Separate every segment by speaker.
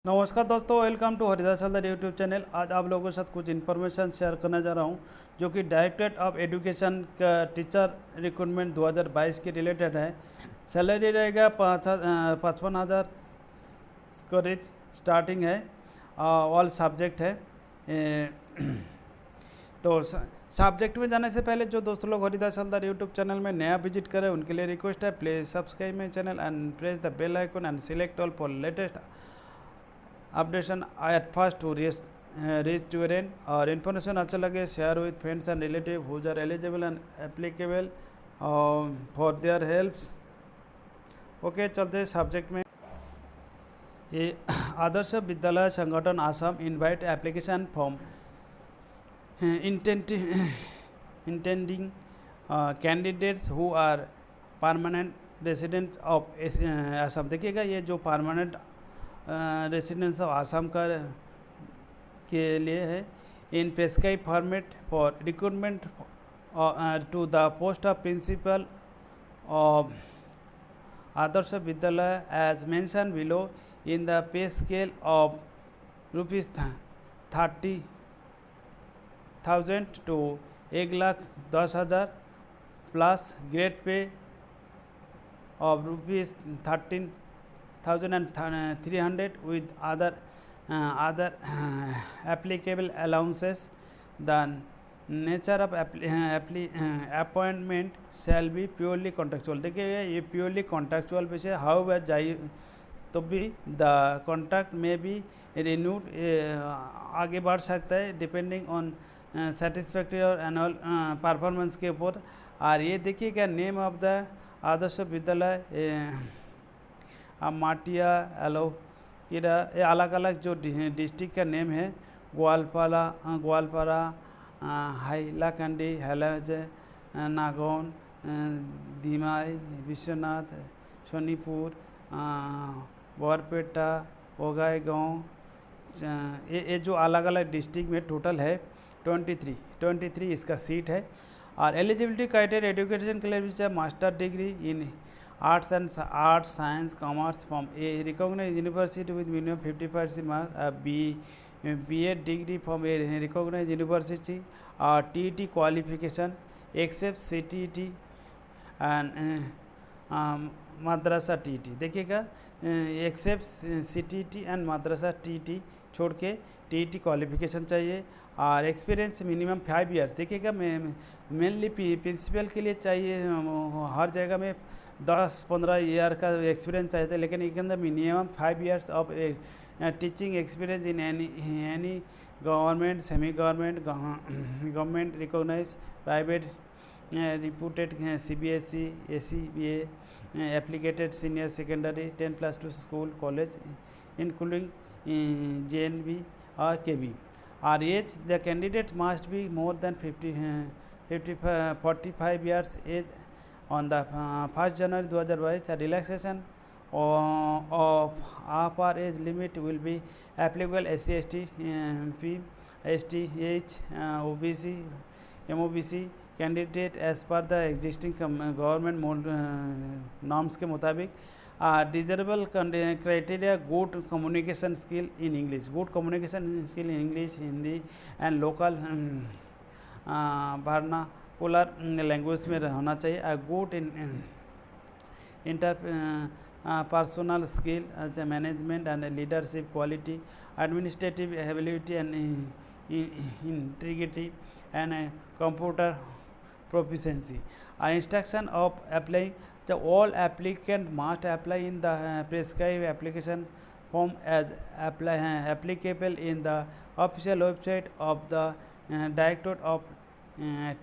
Speaker 1: नमस्कार दोस्तों, welcome to Haridas Haldar YouTube channel. आज आप लोगों के साथ कुछ इन्फॉर्मेशन शेयर करने जा रहा हूं जो कि डायरेक्टरेट ऑफ एजुकेशन का टीचर रिक्रूटमेंट 2022 के रिलेटेड है। सैलरी रहेगा 55,000 करीब स्टार्टिंग है। ऑल सब्जेक्ट है। ए, तो सब्जेक्ट में जाने से पहले जो दोस्तों लोग हरिदास हल्दर यूट्यूब चैनल में नया विजिट करें उनके लिए रिक्वेस्ट है, please subscribe my channel and press the bell icon and select all for latest updation at first to reach to your end। और इन्फॉर्मेशन अच्छा लगे share with friends and relative whose are eligible and applicable for their helps. Okay, चलते हैं subject में। ये Adarsh Vidyalaya Sangathan Assam invite application form intending candidates who are permanent residents of Assam. देखिएगा, ये जो परमानेंट रेसिडेंस ऑफ आसाम का के लिए है। In prescribe format for recruitment to the post of principal of Adarsh Vidyalaya as mentioned below in the pay scale of ₹30,000 to 1,10,000 plus grade pay of ₹13,300 with other applicable allowances. The nature of appointment shall be purely contractual। देखिए, ये purely contractual विषय, however जाइए तो भी the contract में भी renewed आगे बढ़ सकता है डिपेंडिंग ऑन सेटिस्फैक्ट्री और एनुअल परफॉर्मेंस के ऊपर। और ये देखिएगा, नेम ऑफ द आदर्श विद्यालय माटिया एलोकिरा, ये अलग अलग जो डिस्ट्रिक्ट का नेम है, ग्वालपारा, हाइलाकंडी, हैलाज, नागौन, धीमाई, विश्वनाथ, सोनीपुर, बरपेटा, ओगाईगांव, ये जो अलग अलग डिस्ट्रिक्ट में टोटल है 23 इसका सीट है। और एलिजिबिलिटी क्राइटेरिया एजुकेशन के लिए master degree in arts science commerce from a recognised university with minimum 50% marks, B.Ed degree from a recognised university, और TET qualification except CTET and madrasa TET। देखिएगा, except CTET and madrasa TET छोड़ के TET qualification चाहिए। और experience minimum 5 years. देखिएगा, mainly principal के लिए चाहिए, हर जगह में 10-15 ईयर का एक्सपीरियंस चाहिए था, लेकिन इसके अंदर minimum 5 years of teaching experience in any government, semi government recognise private reputed CBSE, ACBA applicated senior secondary 10+2 school college including JNB or KB। Our age, the candidate must be more than 45 years age on the 1st January 2022। The relaxation of upper age limit will be applicable SC, ST, STH, OBC, MOBC candidate as per the existing government norms के मुताबिक। Desirable criteria good communication skill in English, good communication skill in English, Hindi and local vernacular language में होना चाहिए। Good interpersonal skill, management and leadership quality, administrative ability and integrity and computer proficiency। Instruction of applying, the all applicant must apply in the prescribed application form as applicable in the official website of the Directorate of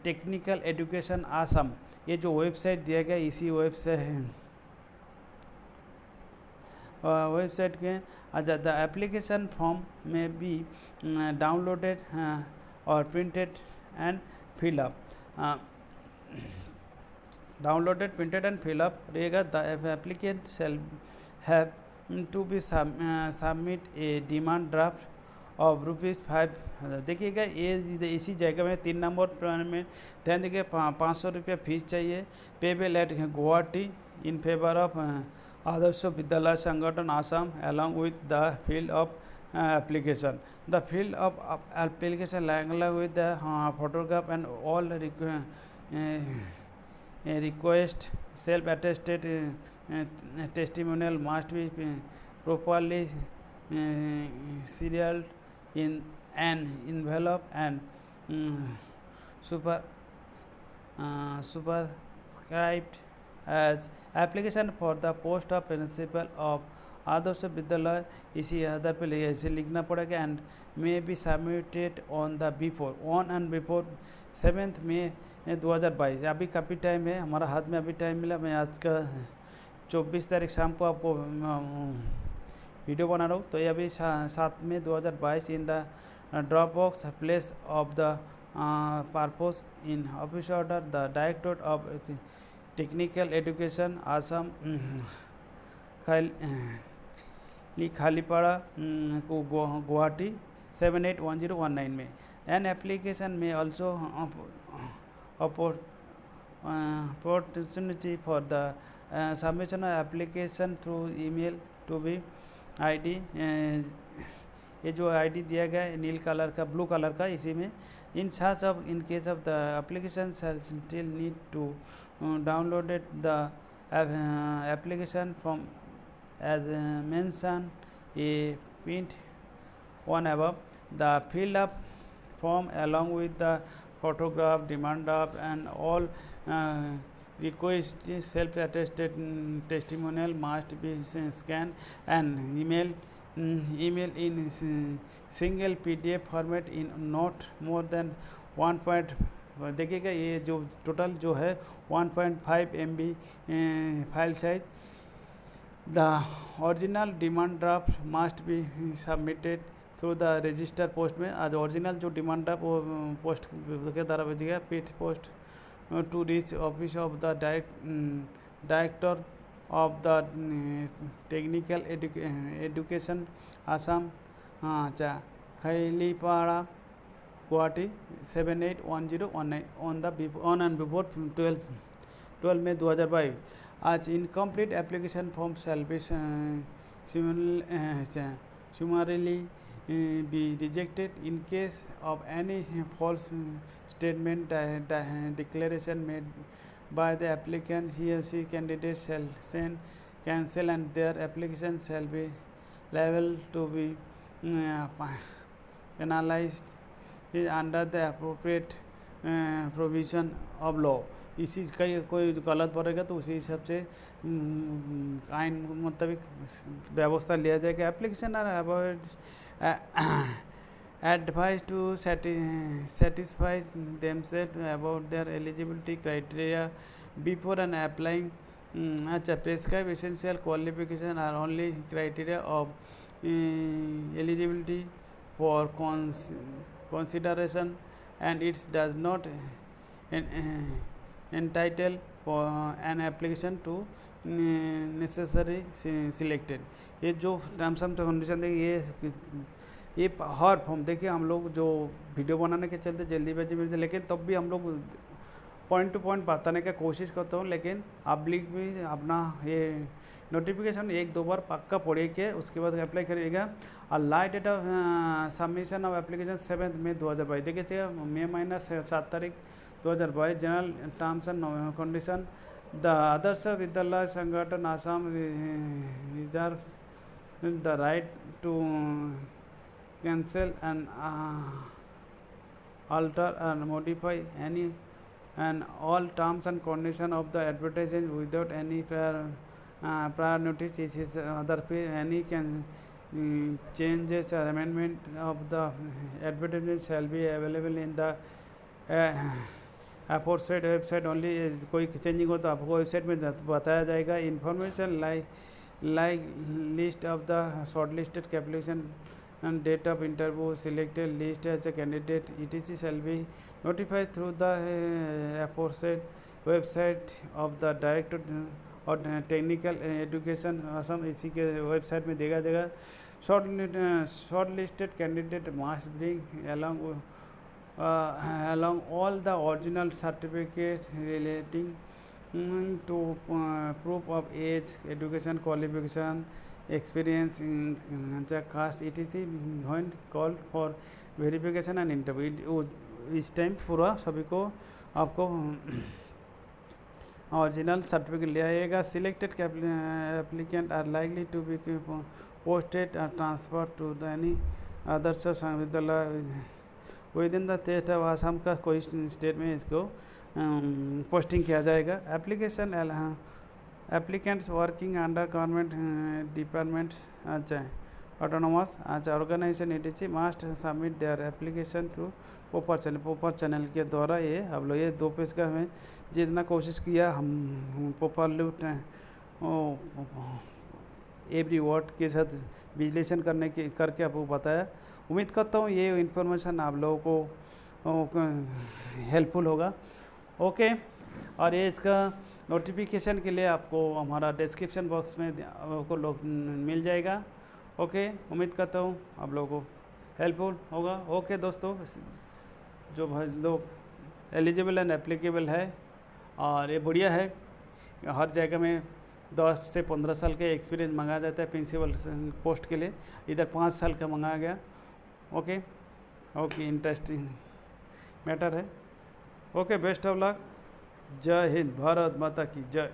Speaker 1: Technical Education Assam। ये जो website दिया गया, इसी website के the application form में भी downloaded और printed and fill up downloaded, printed and fill up रहेगा। The applicant shall have to be submit a demand draft of ₹5। देखिएगा, ये इसी जगह में 3 नंबर में ध्यान देखिए, ₹500 फीस चाहिए। Payable at Guwahati in favour of Adarsh Vidyalaya Sangathan Assam along with the field of application. The field of application along with the photograph and all request self-attested testimonial must be properly serial in an envelope and super subscribed as application for the post of principal of Adarsh Vidyalaya इसी आधार पर ऐसे लिखना पड़ेगा and may be submitted on the before on and before 7 मई 2022। अभी काफ़ी time है हमारा हाथ में, अभी टाइम मिला। मैं आज का 24 तारीख शाम को आपको वीडियो बना रहा हूँ। तो ये अभी 7 मई 2022 in the drop box place of the purpose in office order the director of technical education Assam Khanapara को गुवाहाटी 781019 में। एन एप्लीकेशन में also opportunity for the submission of application through email to be ID। ये जो ID दिया गया है नील colour का, blue colour का, इसी में इन such of in case of the application shall still need to downloaded the application from as mentioned a print one above the fill up form along with the photograph, demand draft and all request self-attested testimonial must be scanned and email in single PDF format in not more than 1. देखिएगा ये जो total जो है 1.5 MB file size. The original demand draft must be submitted through the register post में। आज original जो demand draft वो post के द्वारा भेजिएगा speed post to reach office of the director of the technical education Assam Khanapara Guwahati 781019 on and before 12 मई 2022। आज incomplete application form shall be summarily be rejected in case of any false statement declaration made by the applicant. He or she candidate shall send cancel and their application shall be liable to be penalized under the appropriate provision of law। इसी का कोई गलत पड़ेगा तो उसी हिसाब से आइन मुताबिक व्यवस्था लिया जाएगा। Application are about advised to satisfy themselves about their eligibility criteria before and applying। अच्छा, prescribed essential qualification are only criteria of eligibility for consideration and it does not entitle for an application to necessary selected। ये जो terms and condition देखिए ये हर form देखिए हम लोग जो video बनाने के चलते जल्दीबाजी में थे, लेकिन तब भी हम लोग पॉइंट टू पॉइंट बताने का कोशिश करता हूँ। लेकिन पब्लिक भी अपना ये नोटिफिकेशन 1-2 बार पक्का पढ़े के उसके बाद अप्लाई करिएगा। और last date of submission of application 7 मई 2022। देखिए मई महीना 7 तारीख 2022। General terms and condition the Adarsh Vidyalaya Sangathan Assam reserves the right to cancel and alter and modify any and all terms and conditions of the advertisement without any prior notice is other any changes or amendment of the advertisement shall be available in the aforesaid website only। कोई changing हो तो आपको website में बताया जाएगा। Information like list of the shortlisted application and date of interview selected list as a candidate etc shall be notified through the aforesaid website of the director और technical education Assam इसी के website में देखा जाएगा। Short listed candidate must bring along all the original certificate relating to proof of age, education qualification, experience, caste etc. when called for verification and interview. इस time पूरा सभी को आपको ओरिजिनल सर्टिफिकेट ले आइएगा. Selected applicant are likely to be posted और transfer to the any Adarsh Vidyalaya with in the state of Assam का कोई स्टेट में इसको पोस्टिंग किया जाएगा. Application applicants working under government departments अच्छा ऑटोनोमस अच्छा organisation etc must submit their application through proper channel के द्वारा. ये हम लोग ये 2 पेज का हमें जितना कोशिश किया हम पोपर एवरी वर्ड के साथ विश्लेषण करके आपको बताया. उम्मीद करता हूँ ये इन्फॉर्मेशन आप लोगों को हेल्पफुल होगा. ओके, और ये इसका नोटिफिकेशन के लिए आपको हमारा डिस्क्रिप्शन बॉक्स में आपको मिल जाएगा. ओके, उम्मीद करता हूँ आप लोगों को हेल्पफुल होगा. ओके दोस्तों, जो लोग एलिजिबल एंड एप्लीकेबल है और ये बढ़िया है. हर जगह में 10 से 15 साल के एक्सपीरियंस मांगा जाता है प्रिंसिपल पोस्ट के लिए, इधर 5 साल का मंगाया गया. ओके, इंटरेस्टिंग मैटर है. Okay, best of luck. जय हिंद, भारत माता की जय.